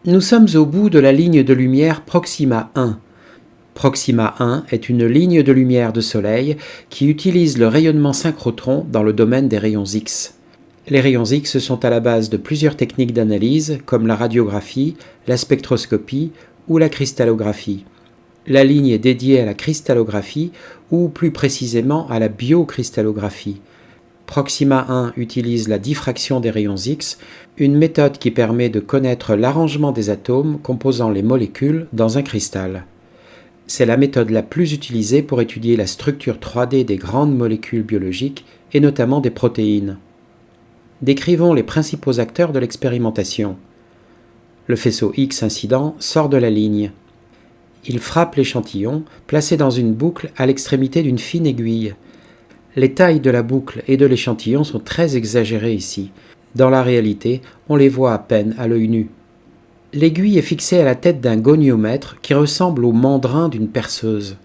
Nous sommes au bout de la ligne de lumière Proxima 1. Proxima 1 est une ligne de lumière de Soleil qui utilise le rayonnement synchrotron dans le domaine des rayons X. Les rayons X sont à la base de plusieurs techniques d'analyse comme la radiographie, la spectroscopie ou la cristallographie. La ligne est dédiée à la cristallographie ou plus précisément à la biocristallographie. Proxima 1 utilise la diffraction des rayons X, une méthode qui permet de connaître l'arrangement des atomes composant les molécules dans un cristal. C'est la méthode la plus utilisée pour étudier la structure 3D des grandes molécules biologiques et notamment des protéines. Décrivons les principaux acteurs de l'expérimentation. Le faisceau X incident sort de la ligne. Il frappe l'échantillon, placé dans une boucle à l'extrémité d'une fine aiguille. Les tailles de la boucle et de l'échantillon sont très exagérées ici. Dans la réalité, on les voit à peine à l'œil nu. L'aiguille est fixée à la tête d'un goniomètre qui ressemble au mandrin d'une perceuse.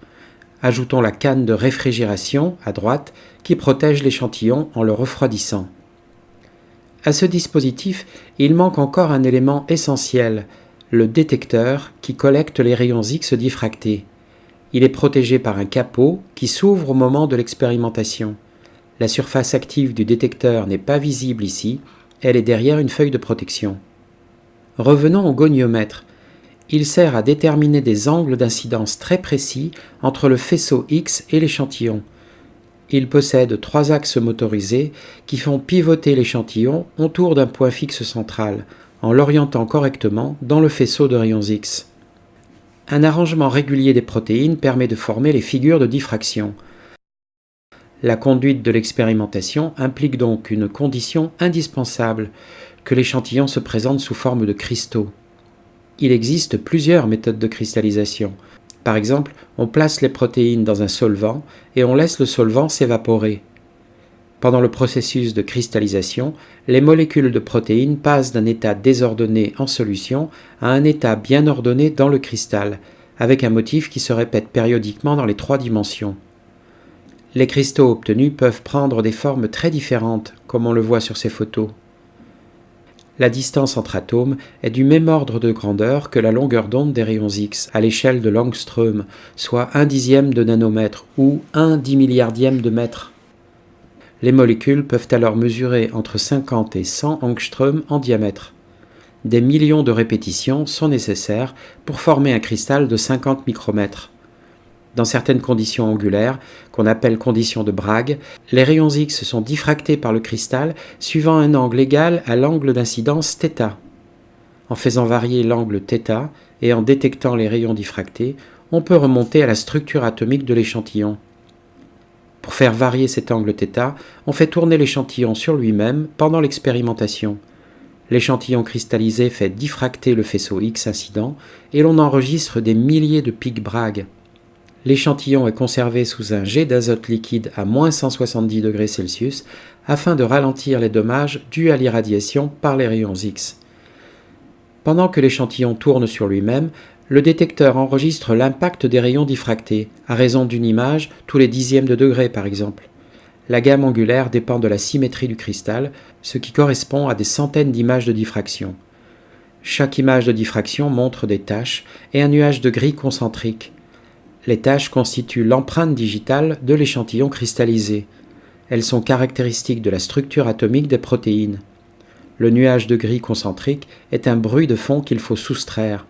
Ajoutons la canne de réfrigération, à droite, qui protège l'échantillon en le refroidissant. À ce dispositif, il manque encore un élément essentiel, le détecteur qui collecte les rayons X diffractés. Il est protégé par un capot qui s'ouvre au moment de l'expérimentation. La surface active du détecteur n'est pas visible ici, elle est derrière une feuille de protection. Revenons au goniomètre. Il sert à déterminer des angles d'incidence très précis entre le faisceau X et l'échantillon. Il possède 3 axes motorisés qui font pivoter l'échantillon autour d'un point fixe central, en l'orientant correctement dans le faisceau de rayons X. Un arrangement régulier des protéines permet de former les figures de diffraction. La conduite de l'expérimentation implique donc une condition indispensable, que l'échantillon se présente sous forme de cristaux. Il existe plusieurs méthodes de cristallisation. Par exemple, on place les protéines dans un solvant et on laisse le solvant s'évaporer. Pendant le processus de cristallisation, les molécules de protéines passent d'un état désordonné en solution à un état bien ordonné dans le cristal, avec un motif qui se répète périodiquement dans les 3 dimensions. Les cristaux obtenus peuvent prendre des formes très différentes, comme on le voit sur ces photos. La distance entre atomes est du même ordre de grandeur que la longueur d'onde des rayons X à l'échelle de l'angstrom, soit 1/10 de nanomètre ou 1/10 de mètre. Les molécules peuvent alors mesurer entre 50 et 100 angstroms en diamètre. Des millions de répétitions sont nécessaires pour former un cristal de 50 micromètres. Dans certaines conditions angulaires, qu'on appelle conditions de Bragg, les rayons X sont diffractés par le cristal suivant un angle égal à l'angle d'incidence θ. En faisant varier l'angle θ et en détectant les rayons diffractés, on peut remonter à la structure atomique de l'échantillon. Pour faire varier cet angle θ, on fait tourner l'échantillon sur lui-même pendant l'expérimentation. L'échantillon cristallisé fait diffracter le faisceau X incident et l'on enregistre des milliers de pics Bragg. L'échantillon est conservé sous un jet d'azote liquide à -170 degrés Celsius afin de ralentir les dommages dus à l'irradiation par les rayons X. Pendant que l'échantillon tourne sur lui-même, le détecteur enregistre l'impact des rayons diffractés, à raison d'une image tous les dixièmes de degré par exemple. La gamme angulaire dépend de la symétrie du cristal, ce qui correspond à des centaines d'images de diffraction. Chaque image de diffraction montre des taches et un nuage de gris concentrique. Les taches constituent l'empreinte digitale de l'échantillon cristallisé. Elles sont caractéristiques de la structure atomique des protéines. Le nuage de gris concentrique est un bruit de fond qu'il faut soustraire.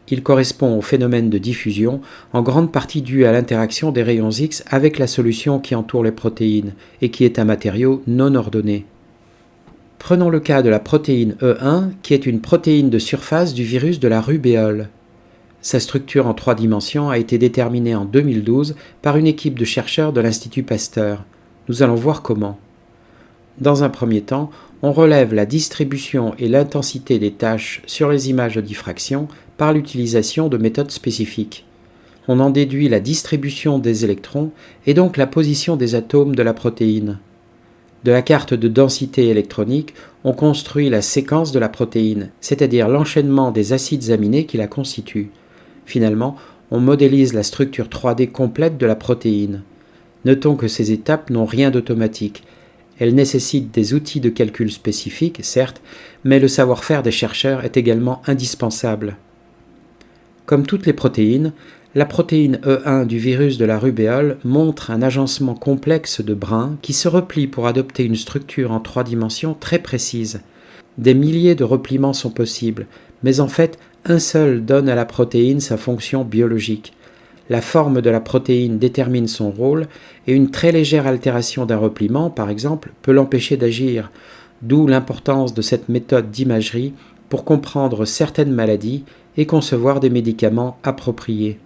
Il correspond au phénomène de diffusion, en grande partie dû à l'interaction des rayons X avec la solution qui entoure les protéines et qui est un matériau non ordonné. Prenons le cas de la protéine E1, qui est une protéine de surface du virus de la rubéole. Sa structure en 3 dimensions a été déterminée en 2012 par une équipe de chercheurs de l'Institut Pasteur. Nous allons voir comment. Dans un premier temps, on relève la distribution et l'intensité des taches sur les images de diffraction par l'utilisation de méthodes spécifiques. On en déduit la distribution des électrons et donc la position des atomes de la protéine. De la carte de densité électronique, on construit la séquence de la protéine, c'est-à-dire l'enchaînement des acides aminés qui la constituent. Finalement, on modélise la structure 3D complète de la protéine. Notons que ces étapes n'ont rien d'automatique. Elle nécessite des outils de calcul spécifiques, certes, mais le savoir-faire des chercheurs est également indispensable. Comme toutes les protéines, la protéine E1 du virus de la rubéole montre un agencement complexe de brins qui se replient pour adopter une structure en 3 dimensions très précise. Des milliers de repliements sont possibles, mais en fait, un seul donne à la protéine sa fonction biologique. La forme de la protéine détermine son rôle et une très légère altération d'un repliement, par exemple, peut l'empêcher d'agir, d'où l'importance de cette méthode d'imagerie pour comprendre certaines maladies et concevoir des médicaments appropriés.